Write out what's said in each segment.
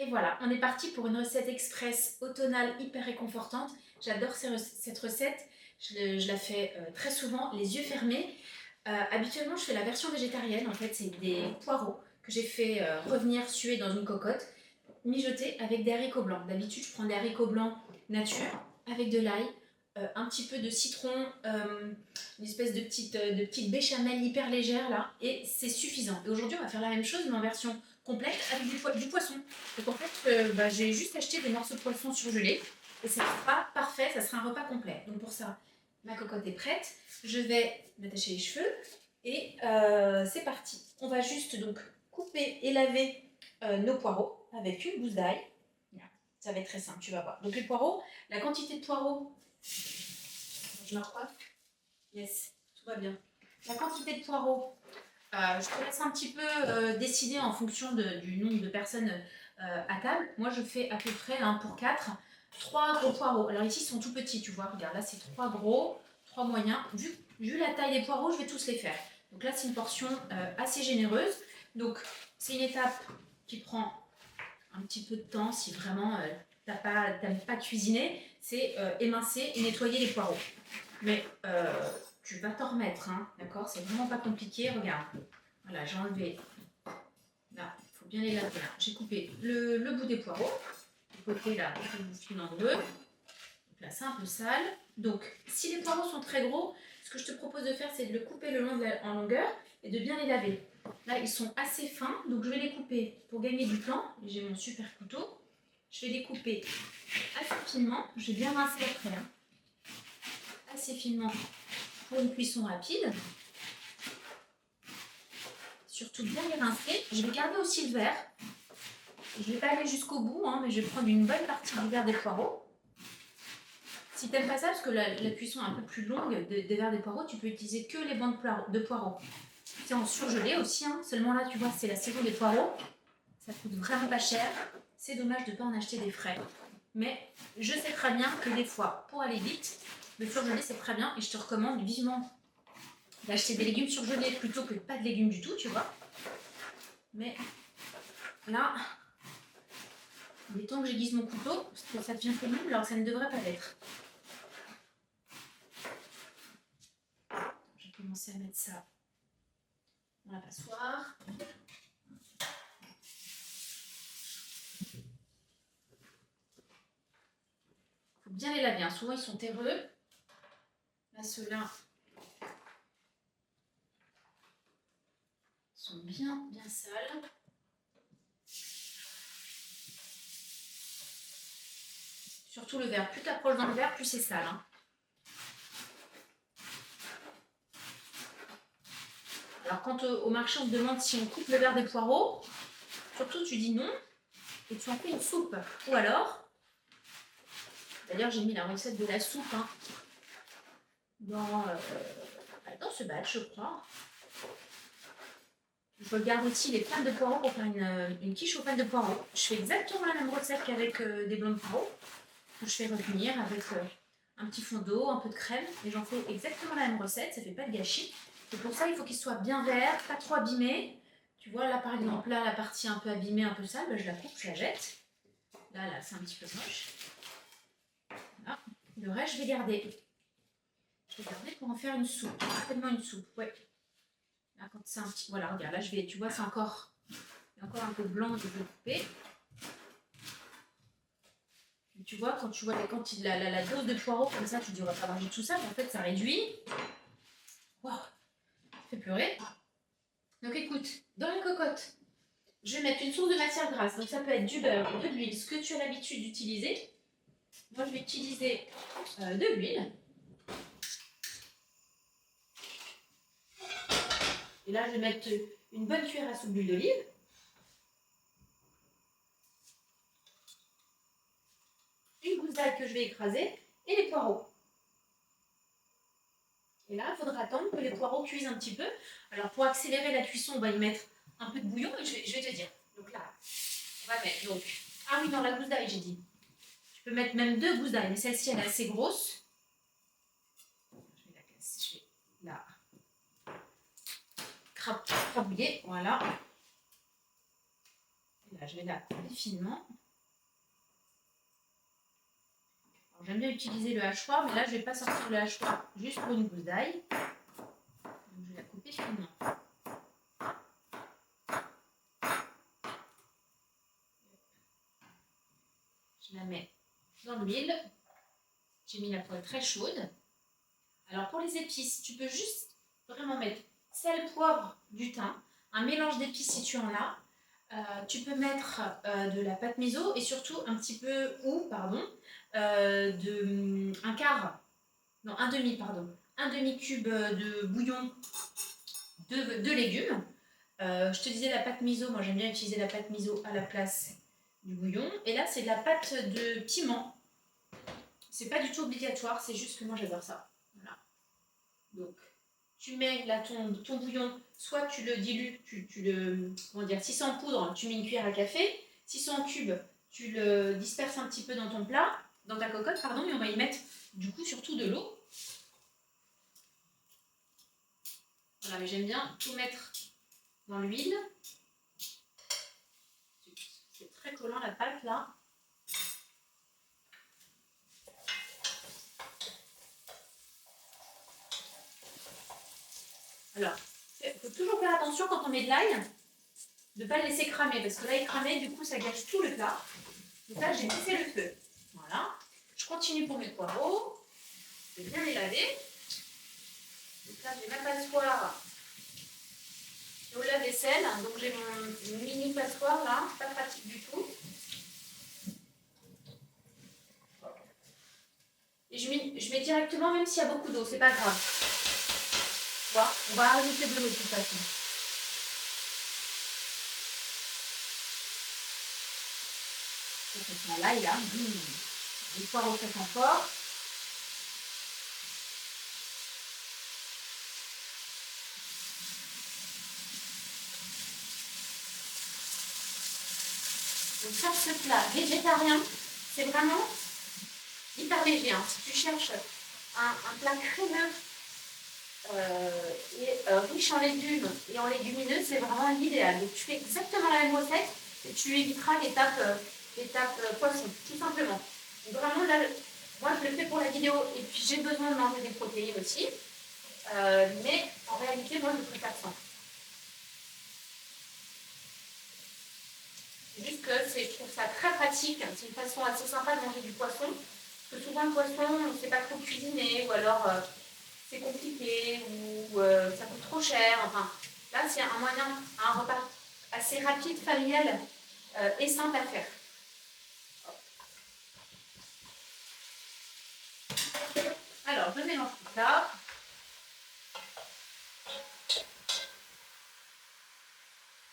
Et voilà, on est parti pour une recette express automnale hyper réconfortante. J'adore cette recette, je la fais très souvent, les yeux fermés. Habituellement, je fais la version végétarienne. En fait, c'est des poireaux que j'ai fait revenir suer dans une cocotte, mijoter avec des haricots blancs. D'habitude, je prends des haricots blancs nature avec de l'ail, un petit peu de citron, une espèce de petite béchamel hyper légère là, et c'est suffisant. Et aujourd'hui, on va faire la même chose, mais en version complète avec du poisson. Donc en fait, j'ai juste acheté des morceaux de poisson surgelés, et ça sera parfait, ça sera un repas complet. Donc pour ça, ma cocotte est prête. Je vais m'attacher les cheveux, et c'est parti. On va juste donc couper et laver nos poireaux avec une gousse d'ail. Ça va être très simple, tu vas voir. Donc les poireaux, la quantité de poireaux, je me recoiffe. Yes, tout va bien. La quantité de poireaux, je te laisse un petit peu décider en fonction du nombre de personnes à table. Moi, je fais à peu près 1 pour 4. 3 gros poireaux. Alors ici, ils sont tout petits, tu vois. Regarde, là, c'est 3 gros, 3 moyens. Vu la taille des poireaux, je vais tous les faire. Donc là, c'est une portion assez généreuse. Donc, c'est une étape qui prend un petit peu de temps si vraiment t'aimes pas cuisiner. C'est émincer et nettoyer les poireaux. Mais tu vas t'en remettre, hein, d'accord? C'est vraiment pas compliqué, regarde. Voilà, j'ai enlevé. Là, il faut bien les laver. J'ai coupé le bout des poireaux. Le côté là, je vous file en deux. Donc là, c'est un peu sale. Donc, si les poireaux sont très gros, ce que je te propose de faire, c'est de le couper en longueur et de bien les laver. Là, ils sont assez fins, donc je vais les couper pour gagner du temps. J'ai mon super couteau. Je vais les couper assez finement. Je vais bien rincer après. Hein. Assez finement pour une cuisson rapide. Surtout bien les rincer. Je vais garder aussi le verre. Je ne vais pas aller jusqu'au bout, hein, mais je vais prendre une bonne partie du verre des poireaux. Si tu n'aimes pas ça, parce que la cuisson est un peu plus longue des verres des poireaux, tu peux utiliser que les bancs de poireaux. C'est en surgelé aussi, hein. Seulement là, tu vois, c'est la saison des poireaux. Ça coûte vraiment pas cher. C'est dommage de ne pas en acheter des frais. Mais je sais très bien que des fois, pour aller vite, le surgelé, c'est très bien. Et je te recommande vivement d'acheter des légumes surgelés plutôt que pas de légumes du tout, tu vois. Mais là, il est temps que j'aiguise mon couteau, parce que ça devient pénible, alors ça ne devrait pas l'être. Je vais commencer à mettre ça dans la passoire. Il faut bien les laver, hein. Souvent ils sont terreux. Là, ceux-là sont bien sales. Surtout le verre. Plus tu approches dans le verre, plus c'est sale. Hein. Alors quand au marché on te demande si on coupe le verre des poireaux, surtout tu dis non et tu en fais une soupe. Ou alors, d'ailleurs j'ai mis la recette de la soupe hein, dans ce batch je crois. Je regarde aussi les pannes de poireaux pour faire une quiche aux pannes de poireaux. Je fais exactement la même recette qu'avec des blancs de poireaux. Je fais revenir avec un petit fond d'eau, un peu de crème, et j'en fais exactement la même recette, ça fait pas de gâchis. Et pour ça, il faut qu'il soit bien vert, pas trop abîmé. Tu vois, là par exemple, là, la partie un peu abîmée, un peu sale, je la coupe, je la jette. Là, c'est un petit peu moche. Voilà. Le reste, je vais garder. Je vais garder pour en faire une soupe, certainement une soupe, ouais. Là, quand c'est un petit... Voilà, regarde, là, tu vois, c'est encore un peu blanc de couper. Tu vois, quand tu vois la dose de poireaux comme ça, tu dis on va pas manger tout ça, mais en fait ça réduit. Waouh, ça fait pleurer. Donc écoute, dans la cocotte, je vais mettre une source de matière grasse. Donc ça peut être du beurre, de l'huile, ce que tu as l'habitude d'utiliser. Moi je vais utiliser de l'huile. Et là je vais mettre une bonne cuillère à soupe d'huile d'olive. Une gousse d'ail que je vais écraser et les poireaux. Et là, il faudra attendre que les poireaux cuisent un petit peu. Alors, pour accélérer la cuisson, on va y mettre un peu de bouillon. Et je vais te dire. Donc là, on va mettre donc... Ah oui, non, la gousse d'ail, j'ai dit. Tu peux mettre même 2 gousses d'ail, mais celle-ci, elle est assez grosse. Je vais la casser. Je vais la crabouiller. Voilà. Là, je vais la couper finement. J'aime bien utiliser le hachoir, mais là, je ne vais pas sortir le hachoir juste pour une gousse d'ail. Donc, je vais la couper finement. Je la mets dans l'huile. J'ai mis la poêle très chaude. Alors, pour les épices, tu peux juste vraiment mettre sel, poivre, du thym, un mélange d'épices si tu en as. Tu peux mettre de la pâte miso et surtout un petit peu, un demi-cube de bouillon de légumes. Je te disais la pâte miso, moi j'aime bien utiliser la pâte miso à la place du bouillon. Et là c'est de la pâte de piment. C'est pas du tout obligatoire, c'est juste que moi j'adore ça. Voilà. Donc tu mets là ton bouillon, soit tu le dilues, si c'est en poudre, tu mets une cuillère à café. Si c'est en cube, tu le disperses un petit peu dans ton plat, dans ta cocotte, pardon, et on va y mettre du coup surtout de l'eau. Voilà, mais j'aime bien tout mettre dans l'huile. C'est très collant la pâte là. Alors, il faut toujours faire attention quand on met de l'ail, de ne pas le laisser cramer, parce que l'ail cramé, du coup, ça gâche tout le plat. Donc là, j'ai baissé le feu. Voilà. Je continue pour mes poireaux. Je vais bien les laver. Donc là, j'ai ma passoire au lave-vaisselle. Donc j'ai mon mini passoire là, pas pratique du tout. Et je mets directement, même s'il y a beaucoup d'eau, c'est pas grave. Bon, on va rajouter de l'eau de toute façon. Ça fait l'ail là. Les poireaux très fort. Donc faire ce plat végétarien, c'est vraiment hyper léger. Hein. Si tu cherches un plat crémeux et riche en légumes et en légumineux, c'est vraiment l'idéal. Donc tu fais exactement la même recette et tu éviteras l'étape poisson, tout simplement. Donc vraiment là, moi je le fais pour la vidéo et puis j'ai besoin de manger des protéines aussi. Mais en réalité, moi je préfère ça. C'est juste que je trouve ça très pratique. C'est une façon assez sympa de manger du poisson. Parce que souvent le poisson, on ne sait pas trop cuisiner ou alors c'est compliqué ou ça coûte trop cher. Enfin, là, c'est un moyen, un repas assez rapide, familial et simple à faire. Alors, je mélange tout ça.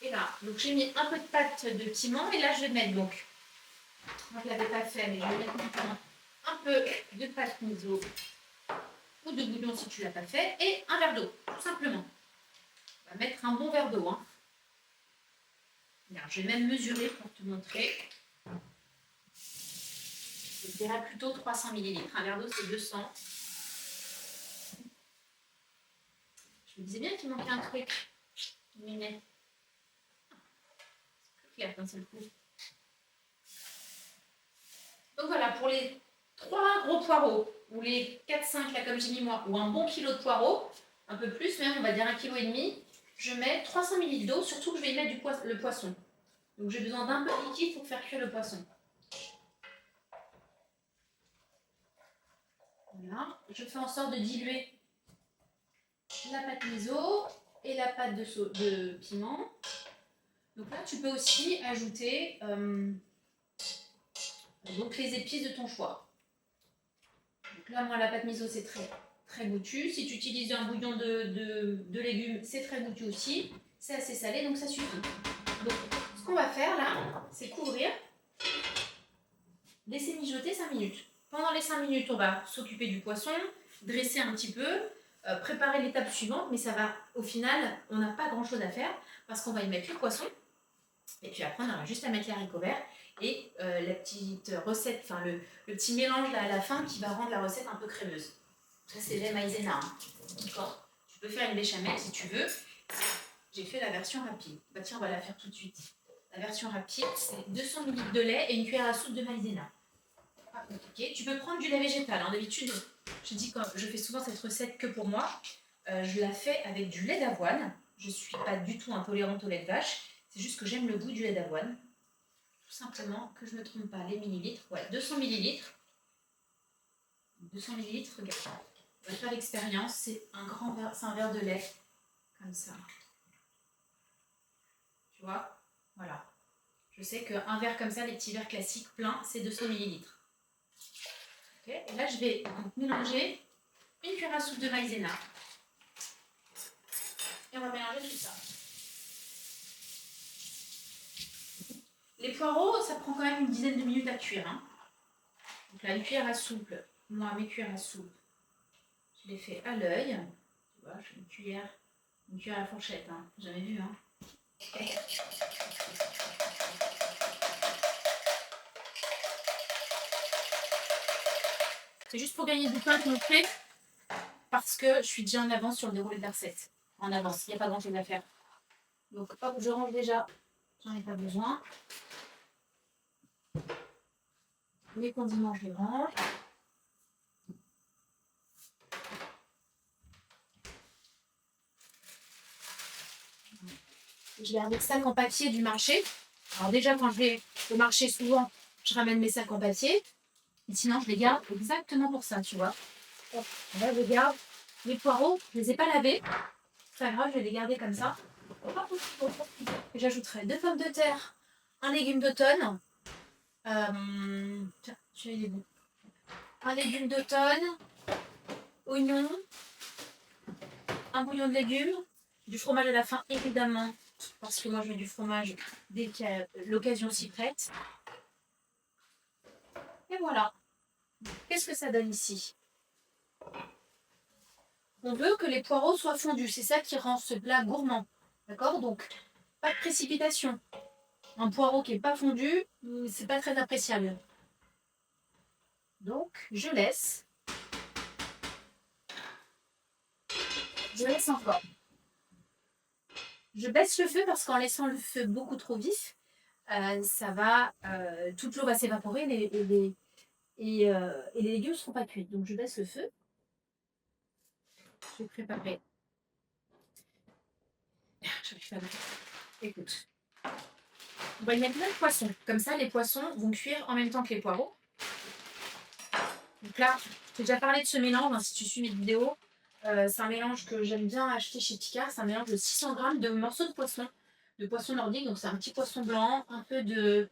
Et là, donc j'ai mis un peu de pâte de piment et là je vais mettre donc, moi je ne l'avais pas fait, mais je vais mettre maintenant un peu de pâte miso ou de bouillon si tu ne l'as pas fait et un verre d'eau, tout simplement. On va mettre un bon verre d'eau. Hein. Je vais même mesurer pour te montrer. Je dirais plutôt 300 ml. Un verre d'eau c'est 200. Je me disais bien qu'il manquait un truc. Minet. D'un seul coup. Donc voilà, pour les 3 gros poireaux, ou les 4-5 là comme j'ai mis moi, ou un bon kilo de poireaux, un peu plus même, on va dire 1,5 kg, je mets 300 ml d'eau, surtout que je vais y mettre le poisson. Donc j'ai besoin d'un peu de liquide pour faire cuire le poisson. Voilà, je fais en sorte de diluer la pâte miso et la pâte de piment. Donc là, tu peux aussi ajouter donc les épices de ton choix. Donc là, moi, la pâte miso, c'est très, très goûtu. Si tu utilises un bouillon de légumes, c'est très goûtu aussi. C'est assez salé, donc ça suffit. Donc, ce qu'on va faire là, c'est couvrir, laisser mijoter 5 minutes. Pendant les 5 minutes, on va s'occuper du poisson, dresser un petit peu, préparer l'étape suivante, mais ça va, au final, on n'a pas grand-chose à faire parce qu'on va y mettre le poisson. Et puis après, on aura juste à mettre les haricots verts et la petite recette, enfin le petit mélange là à la fin qui va rendre la recette un peu crémeuse. Ça, c'est lait maïzena. Hein. D'accord. Tu peux faire une béchamel si tu veux. J'ai fait la version rapide. Bah tiens, on va la faire tout de suite. La version rapide, c'est 200 ml de lait et une cuillère à soupe de maïzena. Pas compliqué. Tu peux prendre du lait végétal. Hein. D'habitude, je dis quand je fais souvent cette recette que pour moi. Je la fais avec du lait d'avoine. Je ne suis pas du tout intolérante au lait de vache. C'est juste que j'aime le goût du lait d'avoine. Tout simplement, que je ne me trompe pas, les millilitres. Ouais, 200 millilitres. 200 millilitres, regarde. On va faire l'expérience. C'est un grand verre, c'est un verre de lait. Comme ça. Tu vois? Voilà. Je sais qu'un verre comme ça, les petits verres classiques pleins, c'est 200 millilitres. Okay. Et là, je vais donc mélanger une cuillère à soupe de maïzena. Et on va mélanger tout ça. Les poireaux, ça prend quand même une dizaine de minutes à cuire. Hein. Donc là, une cuillère à soupe, moi, mes cuillères à soupe, je les fais à l'œil. Tu vois, je fais une cuillère à la fourchette. Hein. Jamais vu, hein. C'est juste pour gagner du temps qu'on fait, parce que je suis déjà en avance sur le déroulé de la recette. En avance, il n'y a pas grand chose à faire. Donc hop, je range déjà, j'en ai pas besoin. Les condiments, je les range. Je garde mes sacs en papier du marché. Alors déjà, quand je vais au marché, souvent, je ramène mes sacs en papier. Et sinon, je les garde exactement pour ça, tu vois. Hop, là, je garde les poireaux. Je ne les ai pas lavés. C'est pas grave, je vais les garder comme ça. Et j'ajouterai 2 pommes de terre, un légume d'automne. Tiens, tu les bons. Un légume d'automne, oignon, un bouillon de légumes, du fromage à la fin, évidemment, parce que moi je mets du fromage dès que l'occasion s'y prête. Et voilà. Qu'est-ce que ça donne ici? On veut que les poireaux soient fondus. C'est ça qui rend ce plat gourmand. D'accord? Donc, pas de précipitation. Un poireau qui n'est pas fondu, c'est pas très appréciable. Donc, je laisse. Je laisse encore. Je baisse le feu parce qu'en laissant le feu beaucoup trop vif, toute l'eau va s'évaporer et les légumes ne seront pas cuits. Donc, je baisse le feu. Je vais préparer. Écoute. On va y mettre plein de poissons. Comme ça, les poissons vont cuire en même temps que les poireaux. Donc là, j'ai déjà parlé de ce mélange, hein, si tu suis mes vidéos. C'est un mélange que j'aime bien acheter chez Picard. C'est un mélange de 600 grammes de morceaux de poisson nordique. Donc c'est un petit poisson blanc, un peu de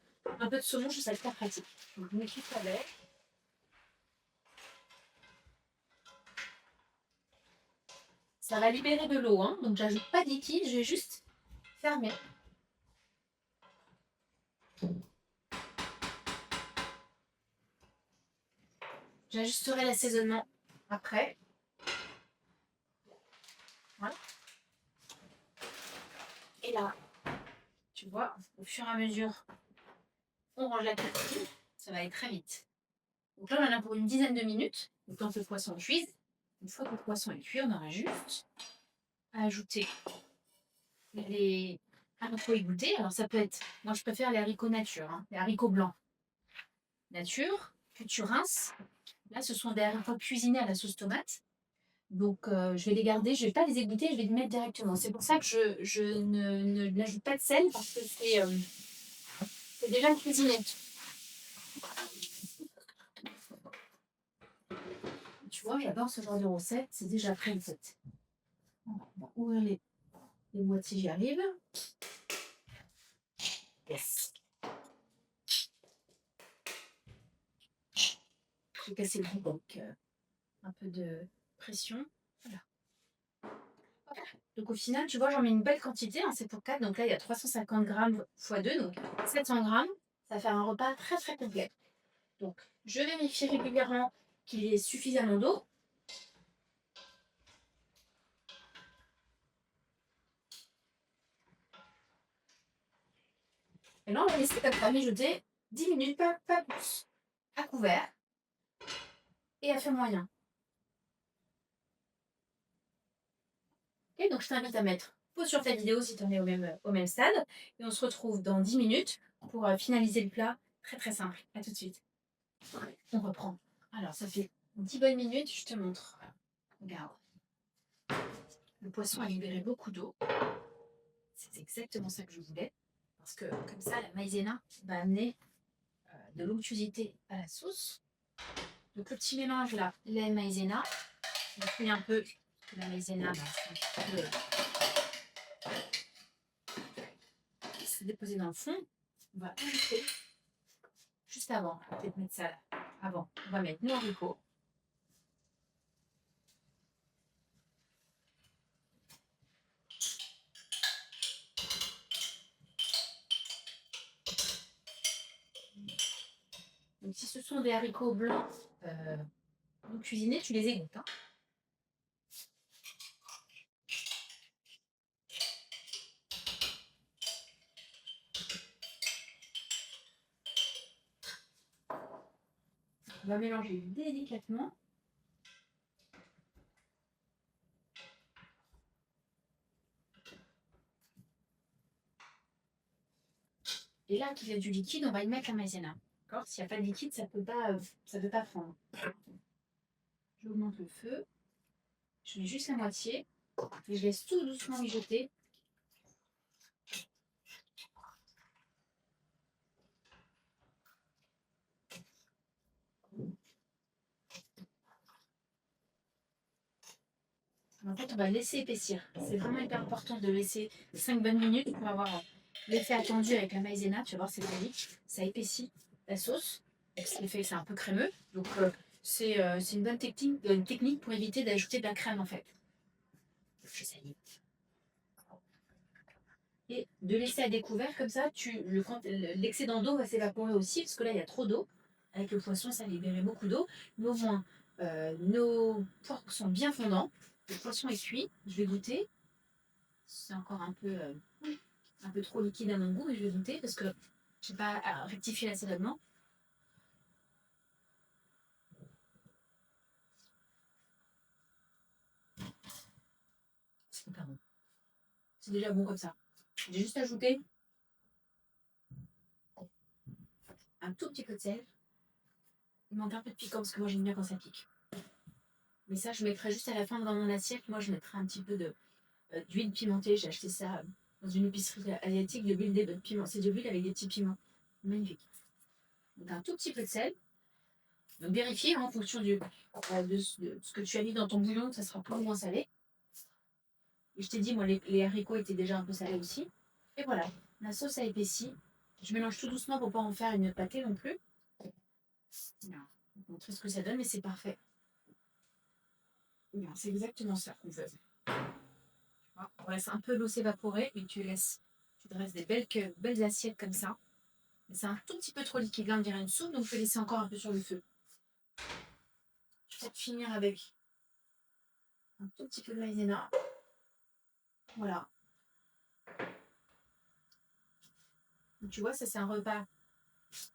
saumon, je sais pas pratique. Donc je mets tout avec. Ça va libérer de l'eau, hein, donc j'ajoute pas de liquide, je vais juste fermer. J'ajusterai l'assaisonnement après. Voilà. Et là, tu vois, au fur et à mesure, on range la cuisine, ça va aller très vite. Donc là, on en a pour une dizaine de minutes, le temps que le poisson cuise. Une fois que le poisson est cuit, on aura juste à ajouter les haricots égouttés. Alors ça peut être, moi je préfère les haricots nature, hein, les haricots blancs nature, que tu rinces. Là, ce sont des haricots cuisinés à la sauce tomate. Donc, je vais les garder, je ne vais pas les égoutter, je vais les mettre directement. C'est pour ça que je n'ajoute pas de sel parce que c'est déjà cuisiné. Tu vois, j'adore ce genre de recette, c'est déjà prêt en fait. On va ouvrir les moitiés, j'y arrive. Yes. J'ai cassé le bout, donc un peu de pression. Voilà. Donc au final, tu vois, j'en mets une belle quantité, hein, c'est pour 4. Donc là, il y a 350 grammes x 2, donc 700 grammes. Ça fait un repas très très complet. Donc, je vérifie régulièrement qu'il y ait suffisamment d'eau. Et là, on va laisser comme ça mijoter 10 minutes, pas plus, à couvert et à feu moyen. Et donc, je t'invite à mettre pause sur ta vidéo si tu en es au même stade. Et on se retrouve dans 10 minutes pour finaliser le plat. Très très simple. À tout de suite. On reprend. Alors, ça fait 10 bonnes minutes, je te montre. Regarde. Le poisson a libéré beaucoup d'eau. C'est exactement ça que je voulais. Parce que comme ça, la maïzena va amener de l'onctuosité à la sauce. Donc le petit mélange là, lait maïzena. On cuit un peu la maïzena. C'est déposé dans le fond. On va ajouter juste avant. On va peut-être mettre ça là. Avant, on va mettre nos haricots. Donc si ce sont des haricots blancs non cuisinés, tu les égouttes. Hein. On va mélanger délicatement. Et là qu'il y a du liquide, on va y mettre la maïzena. S'il n'y a pas de liquide, ça peut pas fondre. J'augmente le feu. Je mets juste la moitié. Et je laisse tout doucement mijoter. En fait, on va laisser épaissir. C'est vraiment hyper important de laisser 5 bonnes minutes pour avoir l'effet attendu avec la maïzena. Tu vas voir, c'est magique. Ça épaissit la sauce. Ce qui fait que c'est un peu crémeux. Donc, c'est une bonne technique pour éviter d'ajouter de la crème, en fait. Je salis. Et de laisser à découvert, comme ça, l'excédent d'eau va s'évaporer aussi, parce que là, il y a trop d'eau. Avec le poisson, ça libérait beaucoup d'eau. Mais au moins, nos pois sont bien fondants. Le poisson est cuit. Je vais goûter. C'est encore un peu trop liquide à mon goût, mais je vais goûter parce que je n'ai pas rectifié l'assaisonnement. C'est hyper bon. C'est déjà bon comme ça. J'ai juste ajouté un tout petit peu de sel. Il manque un peu de piquant parce que moi j'aime bien quand ça pique. Mais ça, je mettrai juste à la fin dans mon assiette. Moi, je mettrai un petit peu d'huile pimentée. J'ai acheté ça dans une épicerie asiatique, de l'huile de piment. C'est de l'huile avec des petits piments. Magnifique. Donc un tout petit peu de sel. Donc vérifier en fonction de ce que tu as mis dans ton bouillon, ça sera plus ou moins salé. Et je t'ai dit, moi, les haricots étaient déjà un peu salés aussi. Et voilà, la sauce a épaissi. Je mélange tout doucement pour pas en faire une pâtée non plus. Voilà. Je vais vous montrer ce que ça donne, mais c'est parfait. C'est exactement ça qu'on veut. On laisse un peu l'eau s'évaporer, mais tu te restes des belles assiettes comme ça. C'est un tout petit peu trop liquide. Là, on dirait une soupe, donc je vais laisser encore un peu sur le feu. Je vais peut-être finir avec un tout petit peu de maïzena. Voilà. Donc, tu vois, ça, c'est un repas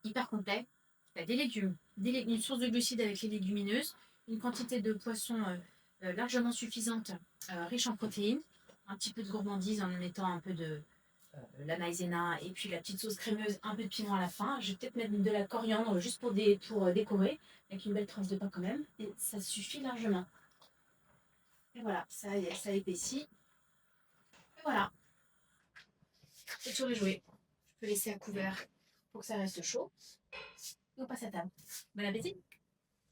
hyper complet. Tu as des légumes, une source de glucides avec les légumineuses, une quantité de poisson largement suffisante, riche en protéines, un petit peu de gourmandise en mettant un peu de la maïzena et puis la petite sauce crémeuse, un peu de piment à la fin. Je vais peut-être mettre de la coriandre juste pour décorer, avec une belle trace de pain quand même. Et ça suffit largement. Et voilà, ça épaissit. Et voilà, c'est tout réjouis. Je peux laisser à couvert pour que ça reste chaud. Et on passe à table. Bon appétit!